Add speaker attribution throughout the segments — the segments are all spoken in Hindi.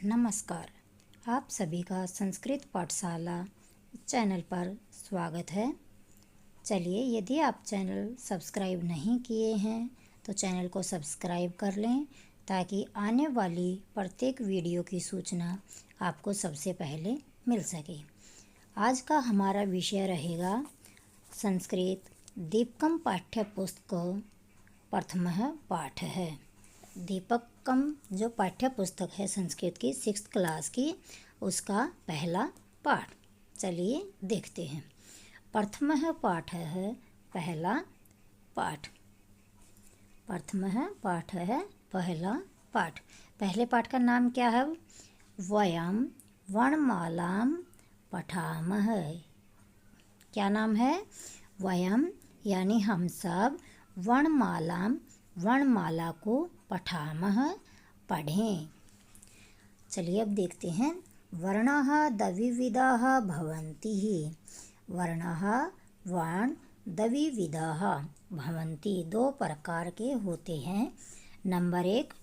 Speaker 1: नमस्कार। आप सभी का संस्कृत पाठशाला चैनल पर स्वागत है। चलिए, यदि आप चैनल सब्सक्राइब नहीं किए हैं तो चैनल को सब्सक्राइब कर लें ताकि आने वाली प्रत्येक वीडियो की सूचना आपको सबसे पहले मिल सके। आज का हमारा विषय रहेगा संस्कृत दीपकम पाठ्य पुस्तक प्रथमः पाठ है। दीपकम जो पाठ्य पुस्तक है संस्कृत की 6th क्लास की, उसका पहला पाठ। चलिए देखते हैं। प्रथमः पाठ है पहला पाठ। प्रथमः पाठ है पहला पाठ। पहले पाठ का नाम क्या है? वयम वर्णमालां पठामः। क्या नाम है? वयम यानी हम सब वर्णमाला को पठामः पढ़ें। चलिए अब देखते हैं। वर्णाः द्विविधाः भवन्ति। वर्णाः वर्ण द्विविधाः भवन्ति, दो प्रकार के होते हैं। नंबर 1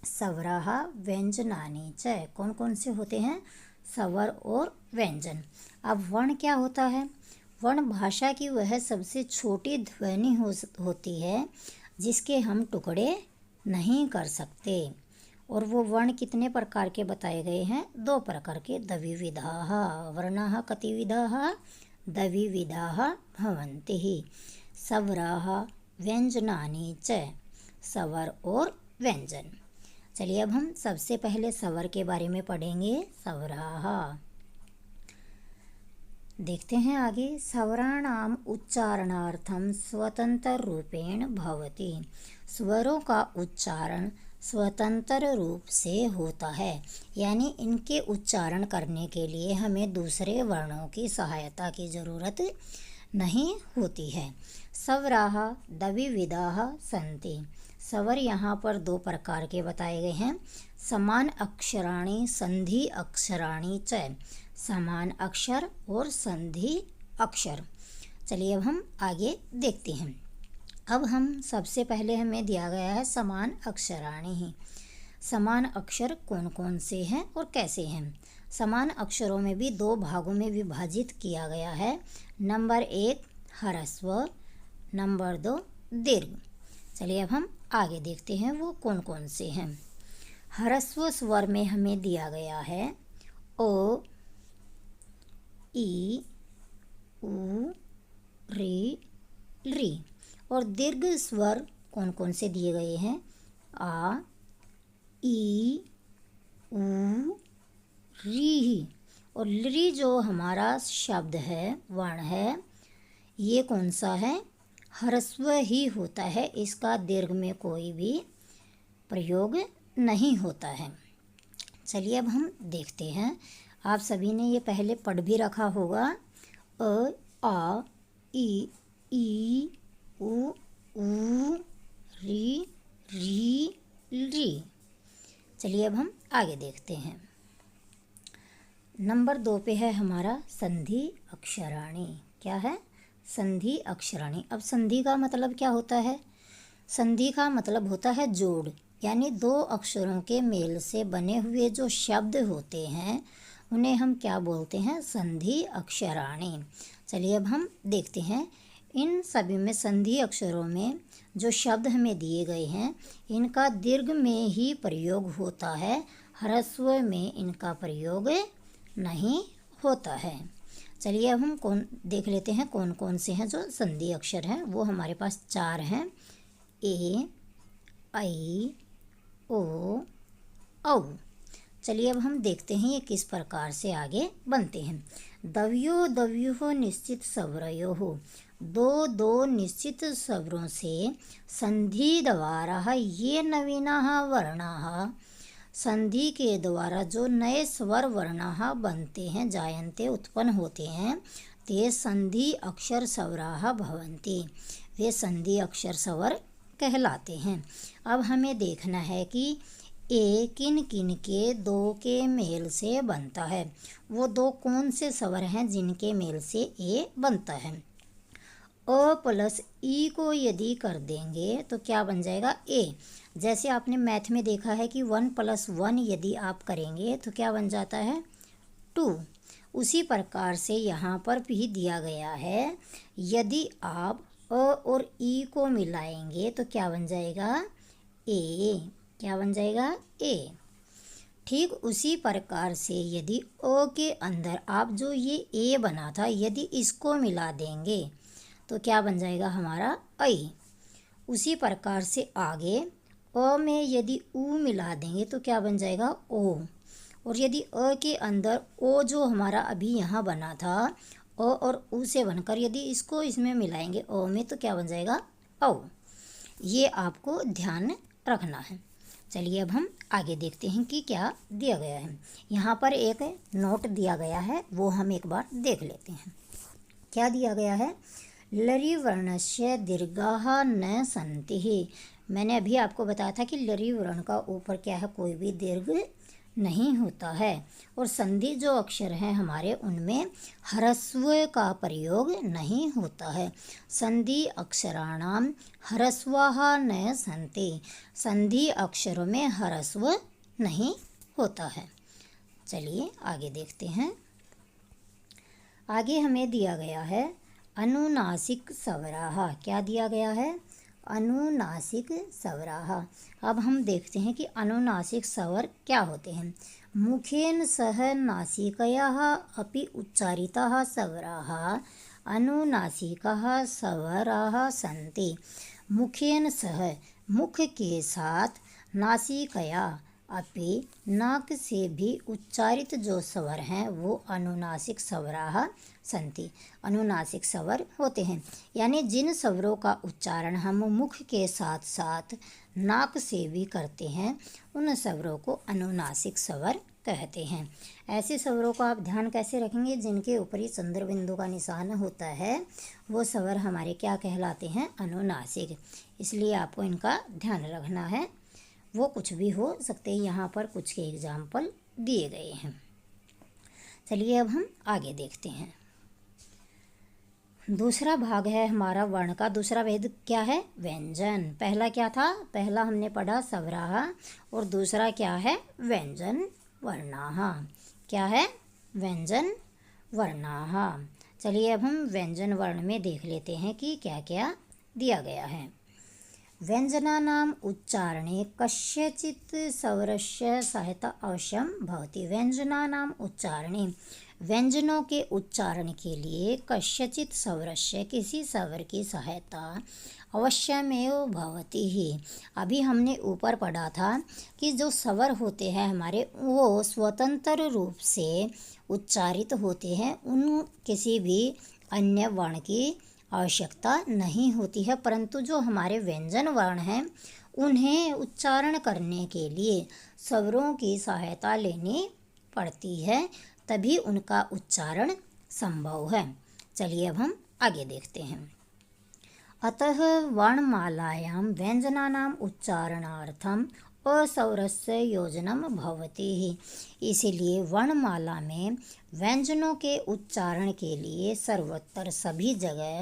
Speaker 1: स्वराः व्यंजनानि च। कौन कौन से होते हैं? स्वर और व्यंजन। अब वर्ण क्या होता है? वर्ण भाषा की वह सबसे छोटी ध्वनि होती है जिसके हम टुकड़े नहीं कर सकते। और वो वर्ण कितने प्रकार के बताए गए हैं? 2 प्रकार के। द्विविधाः वर्णाः कतिविधाः? द्विविधाः भवन्ति। स्वराः व्यंजनानि च, स्वर और व्यंजन। चलिए अब हम सबसे पहले स्वर के बारे में पढ़ेंगे। स्वराः देखते हैं आगे। स्वराणाम उच्चारणार्थम स्वतंत्र रूपेण भवति। स्वरों का उच्चारण स्वतंत्र रूप से होता है, यानी इनके उच्चारण करने के लिए हमें दूसरे वर्णों की सहायता की जरूरत नहीं होती है। स्वराः द्विविधाः सन्ति। स्वर यहाँ पर 2 प्रकार के बताए गए हैं। समान अक्षराणि संधि अक्षराणि च। समान अक्षर और संधि अक्षर। चलिए अब हम आगे देखते हैं। अब हम सबसे पहले हमें दिया गया है समान अक्षराणि ही। समान अक्षर कौन कौन से हैं और कैसे हैं? समान अक्षरों में भी 2 भागों में विभाजित किया गया है। नंबर 1 ह्रस्व, नंबर 2 दीर्घ। चलिए अब हम आगे देखते हैं वो कौन कौन से हैं। ह्रस्व स्वर में हमें दिया गया है ओ, ई, उ, री, री। और दीर्घ स्वर कौन कौन से दिए गए हैं? आ, ई, उ, री। और री जो हमारा शब्द है, वर्ण है, ये कौन सा है? ह्रस्व ही होता है। इसका दीर्घ में कोई भी प्रयोग नहीं होता है। चलिए अब हम देखते हैं। आप सभी ने ये पहले पढ़ भी रखा होगा। अ, आ, ई, उ, री, री। चलिए अब हम आगे देखते हैं। नंबर 2 पे है हमारा संधि अक्षराणि। क्या है? संधि अक्षराणि। अब संधि का मतलब क्या होता है? संधि का मतलब होता है जोड़, यानी 2 अक्षरों के मेल से बने हुए जो शब्द होते हैं उन्हें हम क्या बोलते हैं? संधि अक्षराणि। चलिए अब हम देखते हैं। इन सभी में संधि अक्षरों में जो शब्द हमें दिए गए हैं इनका दीर्घ में ही प्रयोग होता है, ह्रस्व में इनका प्रयोग नहीं होता है। चलिए अब हम देख लेते हैं कौन कौन से हैं जो संधि अक्षर हैं। वो हमारे पास 4 हैं। ए, ऐ, ओ, औ। चलिए अब हम देखते हैं ये किस प्रकार से आगे बनते हैं। दव्यो दव्युः निश्चित स्वरयोः। 2 निश्चित स्वरों से संधि द्वारा ये नवीनाः वर्णाः। संधि के द्वारा जो नए स्वर वर्णाः बनते हैं, जायन्ते उत्पन्न होते हैं, ते संधि अक्षर स्वराः भवन्ति। वे संधि अक्षर स्वर कहलाते हैं। अब हमें देखना है कि ए किन किन के 2 के मेल से बनता है। वो 2 कौन से स्वर हैं जिनके मेल से ए बनता है? अ प्लस ई को यदि कर देंगे तो क्या बन जाएगा? ए। जैसे आपने मैथ में देखा है कि 1+1 यदि आप करेंगे तो क्या बन जाता है 2। उसी प्रकार से यहाँ पर भी दिया गया है, यदि आप अ और ई को मिलाएंगे तो क्या बन जाएगा ए। क्या बन जाएगा ए। ठीक उसी प्रकार से यदि अ के अंदर आप जो ये ए बना था यदि इसको मिला देंगे तो क्या बन जाएगा हमारा ऐ। उसी प्रकार से आगे अ में यदि ऊ मिला देंगे तो क्या बन जाएगा ओ। और यदि अ के अंदर ओ जो हमारा अभी यहाँ बना था अ और ऊ से बनकर यदि इसको इसमें मिलाएंगे ओ में तो क्या बन जाएगा औ। ये आपको ध्यान रखना है। चलिए अब हम आगे देखते हैं कि क्या दिया गया है। यहाँ पर एक नोट दिया गया है, वो हम एक बार देख लेते हैं। क्या दिया गया है, लरि वर्णस्य दीर्घाः न सन्ति। मैंने अभी आपको बताया था कि लरि वर्ण का ऊपर क्या है, कोई भी दीर्घ नहीं होता है। और संधि जो अक्षर हैं हमारे उनमें ह्रस्व का प्रयोग नहीं होता है। संधि अक्षराणाम ह्रस्वाः न सन्ति। संधि अक्षरों में ह्रस्व नहीं होता है। चलिए आगे देखते हैं। आगे हमें दिया गया है अनुनासिक स्वराः। क्या दिया गया है, अनुनासिक स्वराः। अब हम देखते हैं कि अनुनासिक स्वर क्या होते हैं। मुखेन सह नासिकयाः अपि उच्चारिताः स्वराः अनुनासिकाः स्वराः सन्ति। मुखेन सह मुख के साथ, नासिकया अपि नाक से भी उच्चारित जो स्वर हैं वो अनुनासिक स्वराः सन्ति। अनुनासिक स्वर होते हैं, यानी जिन स्वरों का उच्चारण हम मुख के साथ साथ नाक से भी करते हैं उन स्वरों को अनुनासिक स्वर कहते हैं। ऐसे स्वरों को आप ध्यान कैसे रखेंगे, जिनके ऊपरी चंद्र बिंदु का निशान होता है वो स्वर हमारे क्या कहलाते हैं, अनुनासिक। इसलिए आपको इनका ध्यान रखना है। वो कुछ भी हो सकते हैं, यहाँ पर कुछ के एग्जाम्पल दिए गए हैं। चलिए अब हम आगे देखते हैं। दूसरा भाग है हमारा वर्ण का। दूसरा भेद क्या है, व्यंजन। पहला क्या था, पहला हमने पढ़ा स्वराः और दूसरा क्या है, व्यंजन वर्णाः। क्या है, व्यंजन वर्णाः। चलिए अब हम व्यंजन वर्ण में देख लेते हैं कि क्या क्या दिया गया है। व्यंजनानाम् उच्चारणे कस्यचित् स्वरस्य सहायता अवश्यं भवति। व्यंजनानाम् उच्चारणे, व्यंजनों के उच्चारण के लिए कस्यचित् स्वरस्य किसी स्वर की सहायता अवश्यमेव भवति ही। अभी हमने ऊपर पढ़ा था कि जो स्वर होते हैं हमारे वो स्वतंत्र रूप से उच्चारित होते हैं, उन किसी भी अन्य वर्ण की आवश्यकता नहीं होती है। परंतु जो हमारे व्यंजन वर्ण हैं उन्हें उच्चारण करने के लिए स्वरों की सहायता लेनी पड़ती है, तभी उनका उच्चारण संभव है। चलिए अब हम आगे देखते हैं। अतः वर्णमालायां व्यंजनानाम् उच्चारणार्थम अस्वरस्य योजनम भवति ही। इसीलिए वर्णमाला में व्यंजनों के उच्चारण के लिए सर्वत्र सभी जगह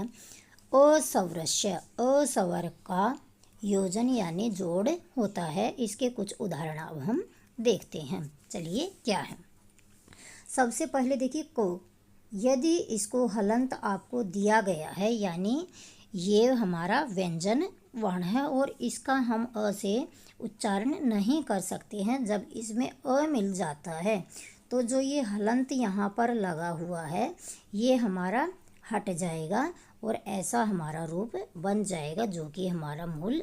Speaker 1: अस्वरस्य, अस्वर का योजन यानी जोड़ होता है। इसके कुछ उदाहरण अब हम देखते हैं। चलिए क्या है, सबसे पहले देखिए को। यदि इसको हलंत आपको दिया गया है, यानी ये हमारा व्यंजन वर्ण है और इसका हम अ से उच्चारण नहीं कर सकते हैं। जब इसमें अ मिल जाता है तो जो ये हलंत यहाँ पर लगा हुआ है ये हमारा हट जाएगा और ऐसा हमारा रूप बन जाएगा जो कि हमारा मूल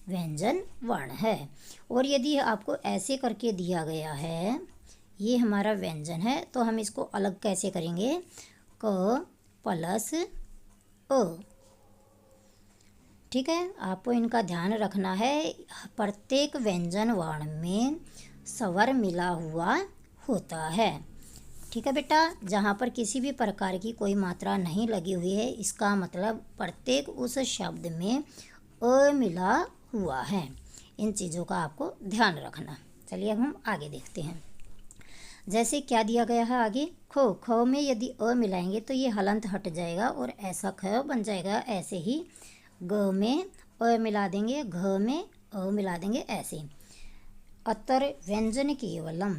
Speaker 1: व्यंजन वर्ण है। और यदि आपको ऐसे करके दिया गया है ये हमारा व्यंजन है तो हम इसको अलग कैसे करेंगे, क प्लस अ। ठीक है, आपको इनका ध्यान रखना है। प्रत्येक व्यंजन वर्ण में स्वर मिला हुआ होता है। ठीक है बेटा, जहाँ पर किसी भी प्रकार की कोई मात्रा नहीं लगी हुई है इसका मतलब प्रत्येक उस शब्द में अ मिला हुआ है। इन चीज़ों का आपको ध्यान रखना। चलिए अब हम आगे देखते हैं। जैसे क्या दिया गया है आगे, खो। खो में यदि अ मिलाएंगे तो ये हलंत हट जाएगा और ऐसा ख बन जाएगा। ऐसे ही ग में अ मिला देंगे, घ में अ मिला देंगे ऐसे। अतर व्यंजन केवलम,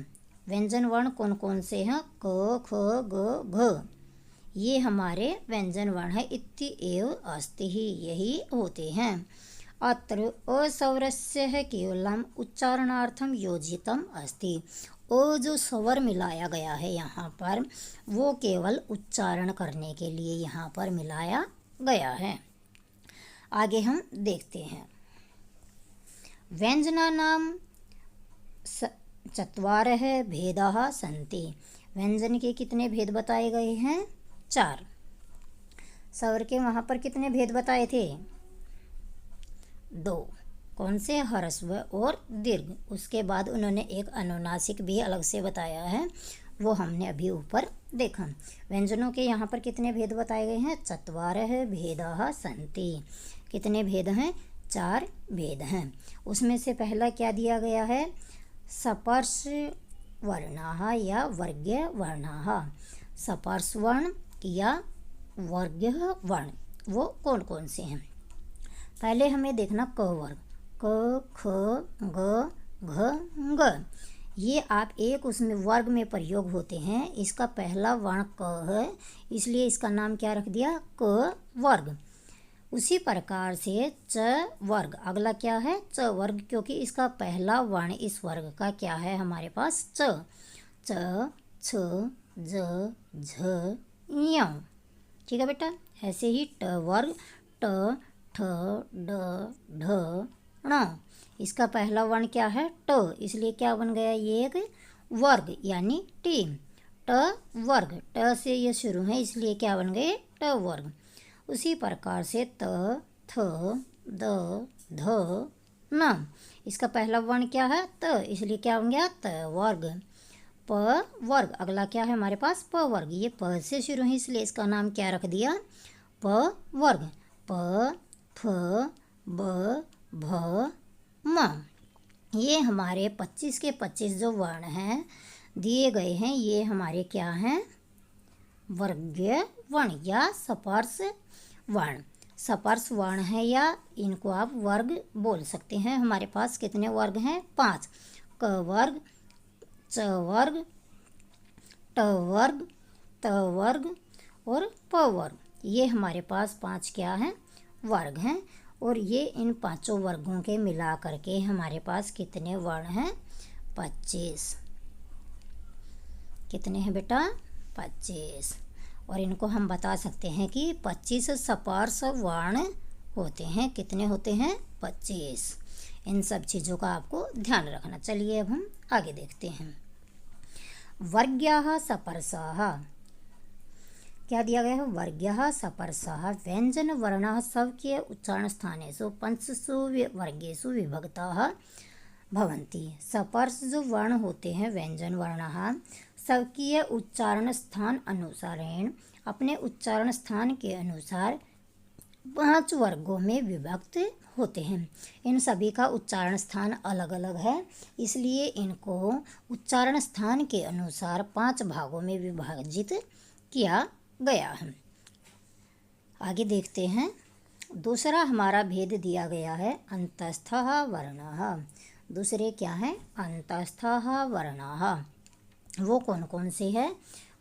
Speaker 1: व्यंजन वर्ण कौन कौन से हैं? क ख ग घ, ये हमारे व्यंजन वर्ण है। इति एव अस्ति ही, यही होते हैं। अत्र अस्वरस्य है केवलम उच्चारणार्थम योजितम अस्ति, ओ जो स्वर मिलाया गया है यहाँ पर वो केवल उच्चारण करने के लिए यहाँ पर मिलाया गया है। आगे हम देखते हैं। व्यंजनानाम चत्वारः भेदाः सन्ति, व्यंजन के कितने भेद बताए गए हैं? 4। स्वर के वहाँ पर कितने भेद बताए थे? 2। कौन से? ह्रस्व और दीर्घ। उसके बाद उन्होंने एक अनुनासिक भी अलग से बताया है, वो हमने अभी ऊपर देखा। व्यंजनों के यहाँ पर कितने भेद बताए गए हैं? चत्वारः भेदाः सन्ति, कितने भेद हैं? 4 भेद हैं। उसमें से पहला क्या दिया गया है? सपर्श वर्णाः या वर्ग्य वर्णाः, सपर्श वर्ण या वर्ग्य वर्ण, वो कौन कौन से हैं? पहले हमें देखना क वर्ग, क ख ग घ ग, ये आप एक उसमें वर्ग में प्रयोग होते हैं। इसका पहला वर्ण क है, इसलिए इसका नाम क्या रख दिया? क वर्ग। उसी प्रकार से च वर्ग, अगला क्या है? च वर्ग, क्योंकि इसका पहला वर्ण इस वर्ग का क्या है हमारे पास? च। च छ ज झ ञ, ठीक है बेटा। ऐसे ही ट वर्ग, ट ठ ड ढ ण, इसका पहला वर्ण क्या है? ट, इसलिए क्या बन गया? ये एक वर्ग यानी टी। ट वर्ग, ट से ये शुरू है इसलिए क्या बन गए? ट वर्ग। उसी प्रकार से त थ द ध न, इसका पहला वर्ण क्या है? त, इसलिए क्या बन गया? त वर्ग। प वर्ग, अगला क्या है हमारे पास? प वर्ग, ये प से शुरू है इसलिए इसका नाम क्या रख दिया? प वर्ग। प फ ब भ म, ये हमारे 25 के 25 जो वर्ण हैं दिए गए हैं, ये हमारे क्या हैं? वर्ग्य वर्ण या सपर्श वर्ण। सपर्श वर्ण है या इनको आप वर्ग बोल सकते हैं। हमारे पास कितने वर्ग हैं? 5। क वर्ग, च वर्ग, ट वर्ग, त वर्ग और प वर्ग, ये हमारे पास 5 क्या हैं? वर्ग हैं। और ये इन 5 वर्गों के मिला करके हमारे पास कितने वर्ण हैं? 25। कितने हैं बेटा? 25। और इनको हम बता सकते हैं कि 25 सपर्श वर्ण होते हैं। कितने होते हैं? 25। इन सब चीज़ों का आपको ध्यान रखना। चलिए अब हम आगे देखते हैं। वर्ग्याः सपर्शाः, क्या दिया गया है? वर्ग्याः सपर्शाः व्यंजन वर्णाः स्वकीय उच्चारण स्थानेषु 5 वर्गेषु विभक्ताः भवन्ति। सपर्श जो वर्ण होते हैं व्यंजन वर्णाः स्वकीय उच्चारण स्थान अनुसारेण, अपने उच्चारण स्थान के अनुसार 5 वर्गों में विभक्त होते हैं। इन सभी का उच्चारण स्थान अलग अलग है, इसलिए इनको उच्चारण स्थान के अनुसार 5 भागों में विभाजित किया गया है। आगे देखते हैं। दूसरा हमारा भेद दिया गया है अंतस्थः वर्णः। दूसरे क्या है? अंतस्थः वर्णः। वो कौन कौन से हैं?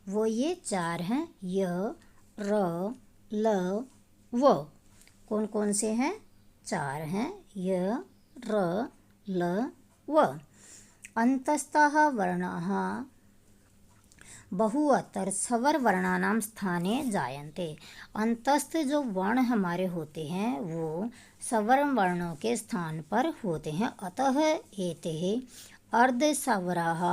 Speaker 1: वो ये 4 हैं, य र ल व। कौन कौन से हैं? 4 हैं, य र ल व। अंतस्थः वर्णाः बहुअतर स्वर वर्णानां स्थाने जायन्ते। अंतस्थ जो वर्ण हमारे होते हैं वो स्वर वर्णों के स्थान पर होते हैं। अतः एते अर्धस्वराः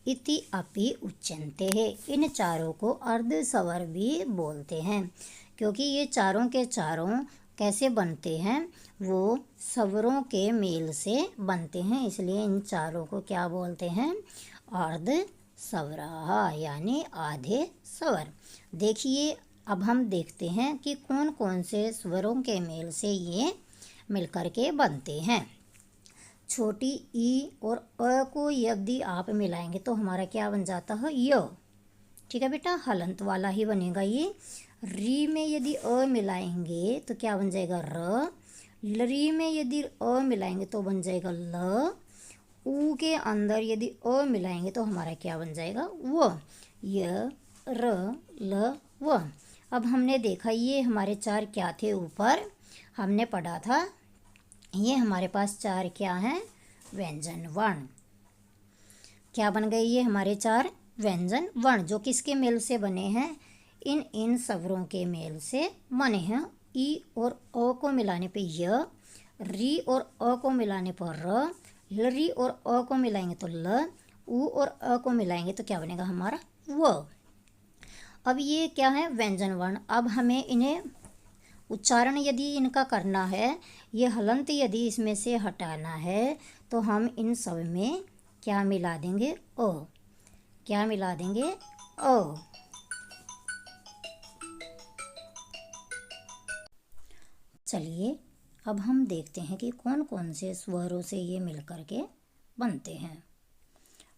Speaker 1: इति अपि उच्यन्ते। इन चारों को अर्धस्वर भी बोलते हैं, क्योंकि ये चारों के चारों कैसे बनते हैं? वो स्वरों के मेल से बनते हैं, इसलिए इन चारों को क्या बोलते हैं? अर्धस्वराः यानी आधे स्वर। देखिए अब हम देखते हैं कि कौन कौन से स्वरों के मेल से ये मिलकर के बनते हैं। छोटी ई और अ को यदि आप मिलाएंगे तो हमारा क्या बन जाता है? य। ठीक है बेटा, हलंत वाला ही बनेगा ये। री में यदि अ मिलाएंगे तो क्या बन जाएगा? र। लरी में यदि अ मिलाएंगे तो बन जाएगा ल। ऊ के अंदर यदि अ मिलाएंगे तो हमारा क्या बन जाएगा, व। य र ल व। अब हमने देखा ये हमारे चार क्या थे, ऊपर हमने पढ़ा था, ये हमारे पास चार क्या हैं, व्यंजन वर्ण। क्या बन गए ये हमारे चार व्यंजन वर्ण, जो किसके मेल से बने हैं, इन स्वरों के मेल से बने हैं। ई और अ को मिलाने पे य, री और अ को मिलाने पर र, लरी और अ को मिलाएंगे तो ल, ऊ और अ को मिलाएंगे तो क्या बनेगा हमारा, व। अब ये क्या है, व्यंजन वर्ण। अब हमें इन्हें उच्चारण यदि इनका करना है, ये हलंत यदि इसमें से हटाना है, तो हम इन सब में क्या मिला देंगे, अ। क्या मिला देंगे, अ। चलिए अब हम देखते हैं कि कौन कौन से स्वरों से ये मिलकर के बनते हैं।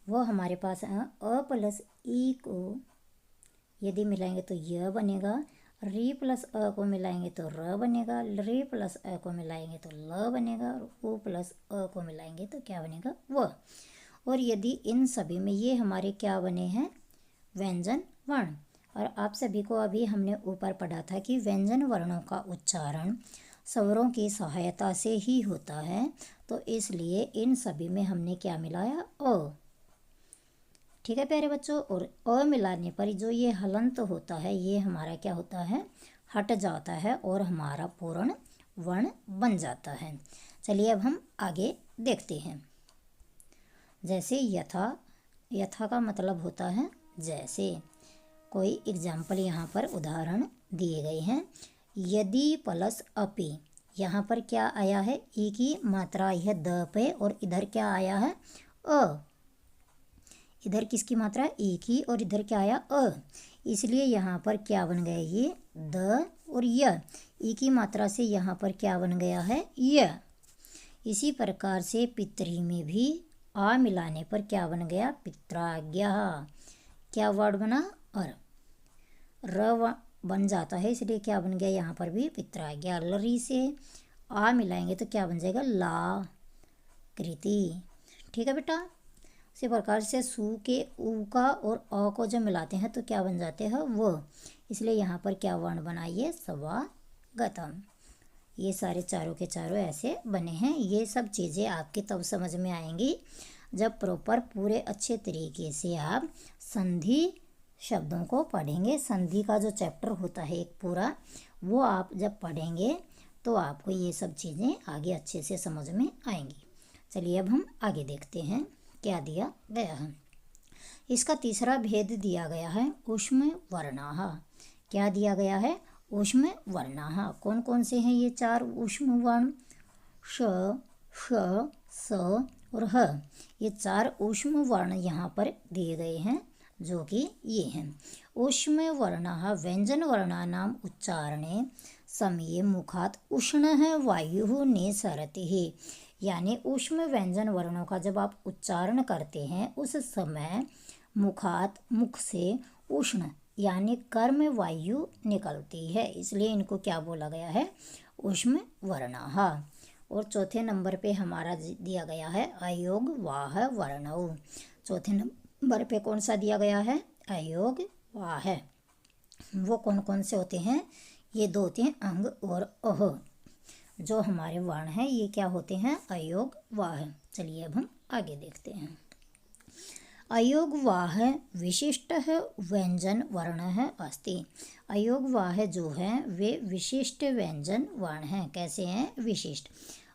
Speaker 1: वो हमारे पास है, अ प्लस ई को यदि मिलाएंगे तो य बनेगा, री प्लस अ को मिलाएंगे तो र बनेगा, री प्लस अ को मिलाएंगे तो ल बनेगा, और ऊ प्लस अ को मिलाएंगे तो क्या बनेगा, व। और यदि इन सभी में ये हमारे क्या बने हैं, व्यंजन वर्ण। और आप सभी को अभी हमने ऊपर पढ़ा था कि व्यंजन वर्णों का उच्चारण स्वरों की सहायता से ही होता है, तो इसलिए इन सभी में हमने क्या मिलाया, अ। ठीक है प्यारे बच्चों, और अ मिलाने पर जो ये हलंत होता है ये हमारा क्या होता है, हट जाता है और हमारा पूर्ण वर्ण बन जाता है। चलिए अब हम आगे देखते हैं। जैसे यथा, यथा का मतलब होता है जैसे। कोई एग्जाम्पल यहाँ पर उदाहरण दिए गए हैं। यदि प्लस अपि, यहाँ पर क्या आया है, ई की मात्रा आई है द पे, और इधर क्या आया है, अ। इधर किसकी मात्रा है, ई की, और इधर क्या आया, अ। इसलिए यहाँ पर क्या बन गया, ये द और य। ई की मात्रा से यहाँ पर क्या बन गया है, य। इसी प्रकार से पितरी में भी आ मिलाने पर क्या बन गया, पित्राज्ञा। क्या वर्ड बना, अर। र बन जाता है, इसलिए क्या बन गया यहाँ पर भी पित्राज्ञा। लरी से आ मिलाएंगे तो क्या बन जाएगा, ला कृति। ठीक है बेटा। इसी प्रकार से सु के ऊ का और अ को जब मिलाते हैं तो क्या बन जाते हैं, वो। इसलिए यहाँ पर क्या वर्ण बनाइए, स्वागतम। ये सारे चारों के चारों ऐसे बने हैं। ये सब चीज़ें आपके तब समझ में आएंगी जब प्रॉपर पूरे अच्छे तरीके से आप संधि शब्दों को पढ़ेंगे। संधि का जो चैप्टर होता है एक पूरा, वो आप जब पढ़ेंगे तो आपको ये सब चीज़ें आगे अच्छे से समझ में आएंगी। चलिए अब हम आगे देखते हैं क्या दिया गया है। इसका तीसरा भेद दिया गया है, ऊष्म वर्णाः। क्या दिया गया है, ऊष्म वर्णाः। कौन कौन से हैं ये चार ऊष्म वर्ण, श, श, स और ह। ये चार ऊष्म वर्ण यहाँ पर दिए गए हैं, जो कि ये हैं। ऊष्म वर्णाः व्यंजन वर्णानां उच्चारणे समये मुखात् उष्णः वायुः निसरति। यानी ऊष्म व्यंजन वर्णों का जब आप उच्चारण करते हैं उस समय मुखात, मुख से उष्ण यानी कर्म वायु निकलती है, इसलिए इनको क्या बोला गया है, ऊष्म वर्णाः। और चौथे नंबर पे हमारा दिया गया है अयोग वाह वर्णौ। चौथे नंबर पे कौन सा दिया गया है, अयोग वाह। वो कौन कौन से होते हैं, ये दो होते हैं, अंग और अह। जो हमारे वर्ण हैं ये क्या होते हैं, अयोग वाह। चलिए अब हम आगे देखते हैं। अयोग वाह विशिष्ट व्यंजन वर्ण अस्ति। अयोग वाह जो है वे विशिष्ट व्यंजन वर्ण हैं। कैसे हैं, विशिष्ट।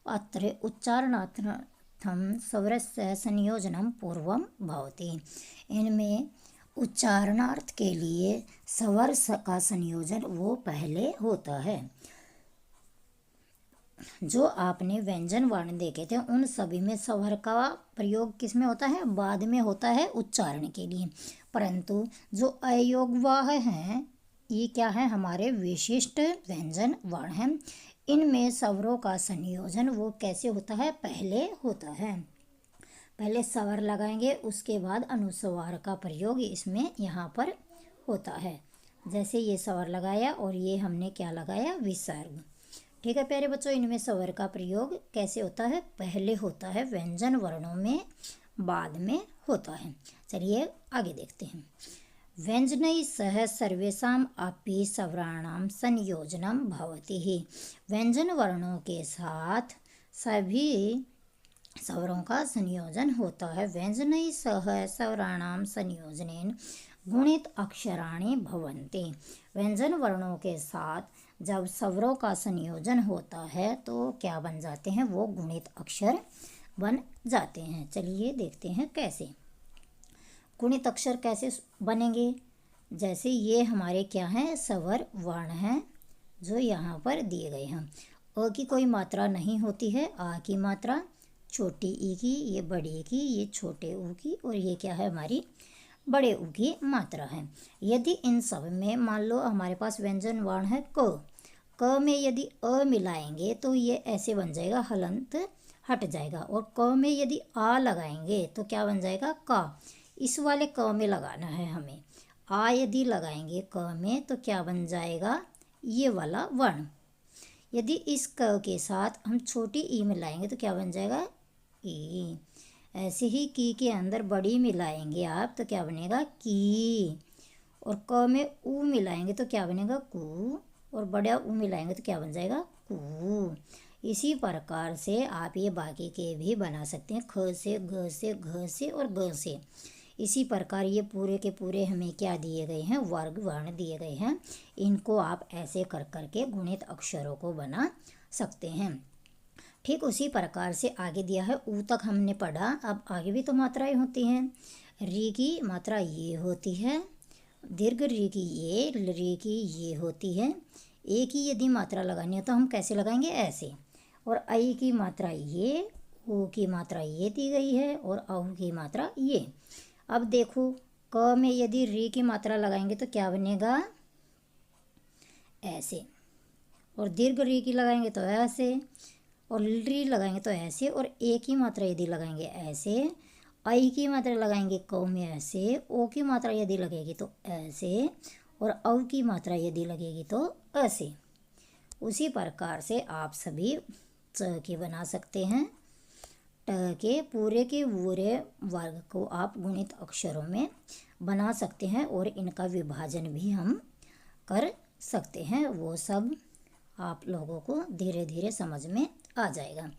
Speaker 1: अत्र उच्चारणार्थम स्वरस्य संयोजनम पूर्वम भवति। इनमें उच्चारणार्थ के लिए स्वर का संयोजन वो पहले होता है। जो आपने व्यंजन वर्ण देखे थे उन सभी में स्वर का प्रयोग किस में होता है, बाद में होता है उच्चारण के लिए। परंतु जो अयोगवाह हैं ये क्या है, हमारे विशिष्ट व्यंजन वर्ण हैं। इनमें स्वरों का संयोजन वो कैसे होता है, पहले होता है। पहले स्वर लगाएंगे उसके बाद अनुस्वार का प्रयोग इसमें यहाँ पर होता है। जैसे ये स्वर लगाया और ये हमने क्या लगाया, विसर्ग। ठीक है प्यारे बच्चों, इनमें स्वर का प्रयोग कैसे होता है? पहले होता है व्यंजन वर्णों में, बाद में होता है। चलिए आगे देखते हैं। व्यंजनैः सह सर्वेषाम् अपि स्वराणां संयोजनं भवति। व्यंजन वर्णों के साथ सभी स्वरों का संयोजन होता है। व्यंजनैः सह स्वराणां संयोजनेन गुणित अक्षराणि भवन्ति। व्यंजन वर्णों के साथ जब स्वरों का संयोजन होता है तो क्या बन जाते हैं? वो गुणित अक्षर बन जाते हैं। चलिए देखते हैं कैसे। गुणित अक्षर कैसे बनेंगे? जैसे ये हमारे क्या हैं? स्वर वर्ण हैं जो यहाँ पर दिए गए हैं। अ की कोई मात्रा नहीं होती है, आ की मात्रा, छोटी ई की, ये बड़ी ई की, ये छोटे ऊ की, और ये क्या है? हमारी बड़े ऊ की मात्रा है। यदि इन सब में मान लो हमारे पास व्यंजन वर्ण है क में यदि अ मिलाएंगे तो ये ऐसे बन जाएगा, हलंत हट जाएगा। और क में यदि आ लगाएंगे तो क्या बन जाएगा? का। इस वाले क में लगाना है हमें। आ यदि लगाएंगे क में तो क्या बन जाएगा? ये वाला वर्ण। यदि इस क के साथ हम छोटी ई मिलाएंगे तो क्या बन जाएगा? ई। ऐसे ही की के अंदर बड़ी मिलाएंगे आप तो क्या बनेगा? की। और क में ऊ मिलाएंगे तो क्या बनेगा? कू। और बड़ा ऊ मिलाएंगे तो क्या बन जाएगा? कू। इसी प्रकार से आप ये बाकी के भी बना सकते हैं, ख से, ग से, घ से और ग से। इसी प्रकार ये पूरे के पूरे हमें क्या दिए गए हैं? वर्ग वर्ण दिए गए हैं। इनको आप ऐसे कर करके गुणित अक्षरों को बना सकते हैं। ठीक उसी प्रकार से आगे दिया है, ऊ तक हमने पढ़ा। अब आगे भी तो मात्राएं होती हैं। री की मात्रा ये होती है, दीर्घ री की ये, री की ये होती है। ए की यदि मात्रा लगानी है तो हम कैसे लगाएंगे? ऐसे। और आई की मात्रा ये, ऊ की मात्रा ये दी गई है, और अहू की मात्रा ये। अब देखो, क में यदि री की मात्रा लगाएंगे तो क्या बनेगा? ऐसे। और दीर्घ री की लगाएंगे तो ऐसे, और री लगाएंगे तो ऐसे, और ए की मात्रा यदि लगाएंगे ऐसे, आई की मात्रा लगाएंगे क में ऐसे, ओ की मात्रा यदि लगेगी तो ऐसे, और औ की मात्रा यदि लगेगी तो ऐसे। उसी प्रकार से आप सभी च के बना सकते हैं। ट के पूरे वर्ग को आप गुणित अक्षरों में बना सकते हैं, और इनका विभाजन भी हम कर सकते हैं। वो सब आप लोगों को धीरे धीरे समझ में आ जाएगा।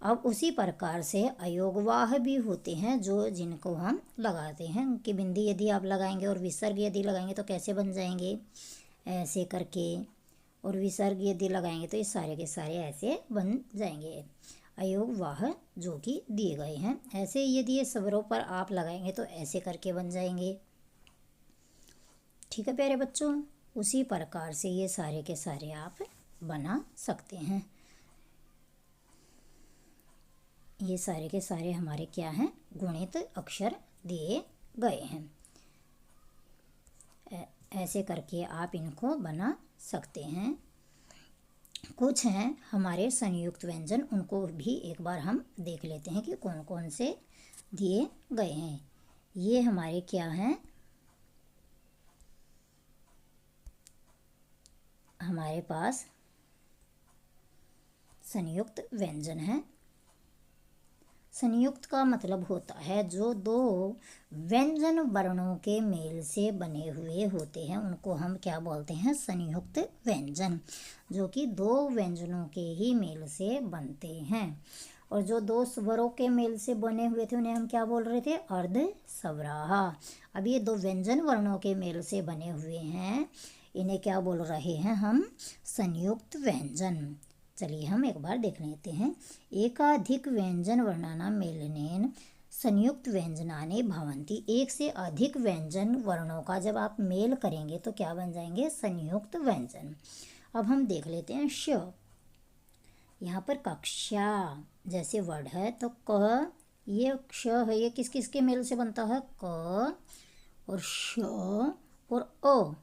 Speaker 1: अब उसी प्रकार से अयोगवाह भी होते हैं जो जिनको हम लगाते हैं। उनकी बिंदी यदि आप लगाएंगे और विसर्ग यदि लगाएंगे तो कैसे बन जाएंगे? ऐसे करके। और विसर्ग यदि लगाएंगे तो ये सारे के सारे ऐसे बन जाएंगे। अयोगवाह जो कि दिए गए हैं। ऐसे यदि ये स्वरों पर आप लगाएंगे तो ऐसे करके बन जाएंगे। ठीक है प्यारे बच्चों, उसी प्रकार से ये सारे के सारे आप बना सकते हैं। ये सारे के सारे हमारे क्या हैं? गुणित अक्षर दिए गए हैं। ऐसे करके आप इनको बना सकते हैं। कुछ हैं हमारे संयुक्त व्यंजन, उनको भी एक बार हम देख लेते हैं कि कौन कौन से दिए गए हैं। ये हमारे क्या हैं? हमारे पास संयुक्त व्यंजन है। संयुक्त का मतलब होता है जो दो व्यंजन वर्णों के मेल से बने हुए होते हैं, उनको हम क्या बोलते हैं? संयुक्त व्यंजन। जो कि दो व्यंजनों के ही मेल से बनते हैं। और जो दो स्वरों के मेल से बने हुए थे उन्हें हम क्या बोल रहे थे? अर्ध स्वराह। अब ये दो व्यंजन वर्णों के मेल से बने हुए हैं, इन्हें क्या बोल रहे हैं हम? संयुक्त व्यंजन। चलिए हम एक बार देख लेते हैं। एकाधिक व्यंजन वर्णानां मेलनेन संयुक्त व्यंजनानि भवन्ति। एक से अधिक व्यंजन वर्णों का जब आप मेल करेंगे तो क्या बन जाएंगे? संयुक्त व्यंजन। अब हम देख लेते हैं श। यहाँ पर कक्षा जैसे वर्ड है तो क, ये क्ष है, ये किस किस के मेल से बनता है? क और श और अ।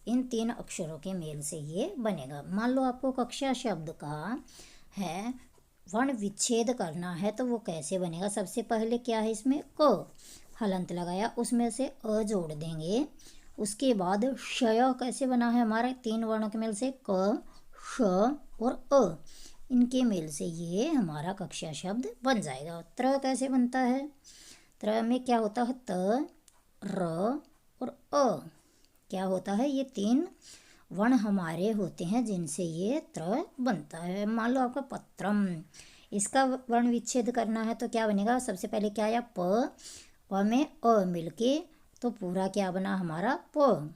Speaker 1: इन तीन अक्षरों के मेल से ये बनेगा। मान लो आपको कक्षा शब्द का है वर्ण विच्छेद करना है तो वो कैसे बनेगा? सबसे पहले क्या है इसमें? क हलंत लगाया, उसमें से अ जोड़ देंगे। उसके बाद शय कैसे बना है हमारा? तीन वर्णों के मेल से क, श और अ, इनके मेल से ये हमारा कक्षा शब्द बन जाएगा। त्र कैसे बनता है? त्र में क्या होता है? त, र और अ क्या होता है? ये 3 वर्ण हमारे होते हैं जिनसे ये त्र बनता है। मान लो आपका पत्रम, इसका वर्ण विच्छेद करना है तो क्या बनेगा? सबसे पहले क्या आया? प में अ मिलके तो पूरा क्या बना हमारा? प।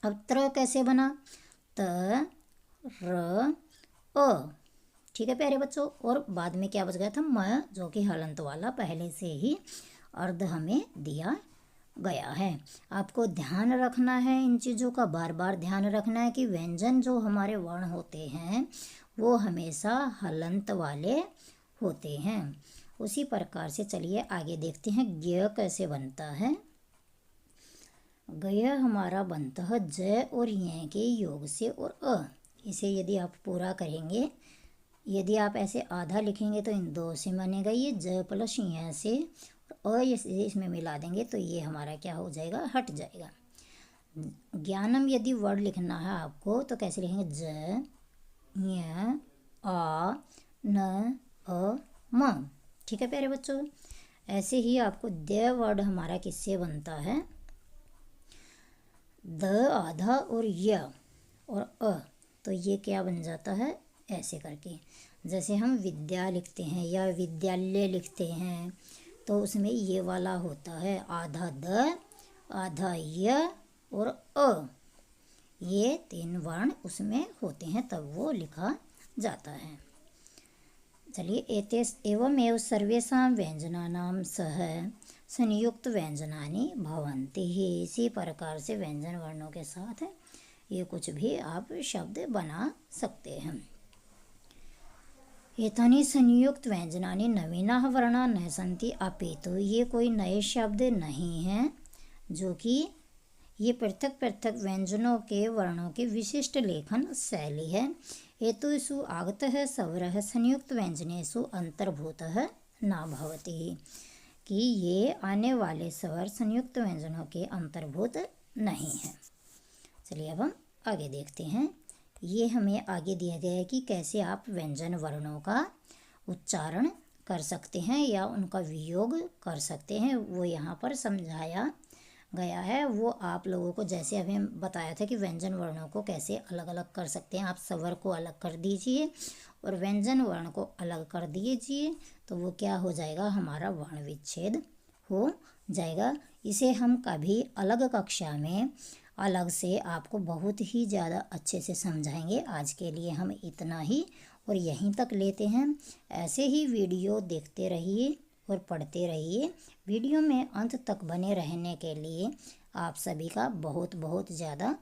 Speaker 1: अब त्र कैसे बना? त, र, अ। ठीक है प्यारे बच्चों। और बाद में क्या बच गया था? म, जो कि हलंत वाला पहले से ही अर्ध हमें दिया गया है। आपको ध्यान रखना है इन चीज़ों का, बार बार ध्यान रखना है कि व्यंजन जो हमारे वर्ण होते हैं वो हमेशा हलंत वाले होते हैं। उसी प्रकार से चलिए आगे देखते हैं ज्ञ कैसे बनता है। ज्ञ हमारा बनता है ज और य के योग से और अ। इसे यदि आप पूरा करेंगे, यदि आप ऐसे आधा लिखेंगे तो इन 2 से बनेगा ये ज प्लस य से, और इसमें मिला देंगे तो ये हमारा क्या हो जाएगा? हट जाएगा। ज्ञानम यदि वर्ड लिखना है आपको तो कैसे लिखेंगे? ज, य, आ, न, अ, म। ठीक है प्यारे बच्चों। ऐसे ही आपको द वर्ड हमारा किससे बनता है? द आधा और य और अ, तो ये क्या बन जाता है? ऐसे करके जैसे हम विद्या लिखते हैं या विद्यालय लिखते हैं तो उसमें ये वाला होता है आधा द, आधा य और अ। ये 3 वर्ण उसमें होते हैं तब वो लिखा जाता है। चलिए एतेस एवमेव सर्वेषां व्यंजनानां सह संयुक्त व्यंजनानि भवन्ति ही। इसी प्रकार से व्यंजन वर्णों के साथ ये कुछ भी आप शब्द बना सकते हैं। एतानि संयुक्त व्यंजनानि नवीनाः वर्णाः न सन्ति अपितु ये कोई नए शब्द नहीं हैं, जो कि ये पृथक पृथक व्यंजनों के वर्णों की विशिष्ट लेखन शैली है। हेतुषु आगतः स्वरः संयुक्त व्यंजनेषु अंतर्भूतः न भवति, कि ये आने वाले स्वर संयुक्त व्यंजनों के अंतर्भूत नहीं है। चलिए अब हम आगे देखते हैं। ये हमें आगे दिया गया है कि कैसे आप व्यंजन वर्णों का उच्चारण कर सकते हैं या उनका वियोग कर सकते हैं, वो यहाँ पर समझाया गया है। वो आप लोगों को जैसे अभी हम बताया था कि व्यंजन वर्णों को कैसे अलग अलग कर सकते हैं। आप स्वर को अलग कर दीजिए और व्यंजन वर्ण को अलग कर दीजिए तो वो क्या हो जाएगा? हमारा वर्ण विच्छेद हो जाएगा। इसे हम कभी अलग कक्षा में अलग से आपको बहुत ही ज़्यादा अच्छे से समझाएंगे। आज के लिए हम इतना ही और यहीं तक लेते हैं। ऐसे ही वीडियो देखते रहिए और पढ़ते रहिए। वीडियो में अंत तक बने रहने के लिए आप सभी का बहुत बहुत ज़्यादा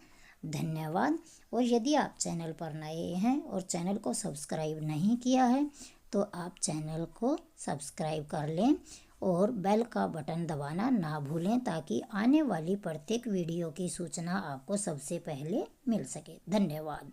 Speaker 1: धन्यवाद। और यदि आप चैनल पर नए हैं और चैनल को सब्सक्राइब नहीं किया है तो आप चैनल को सब्सक्राइब कर लें और बेल का बटन दबाना ना भूलें, ताकि आने वाली प्रत्येक वीडियो की सूचना आपको सबसे पहले मिल सके। धन्यवाद।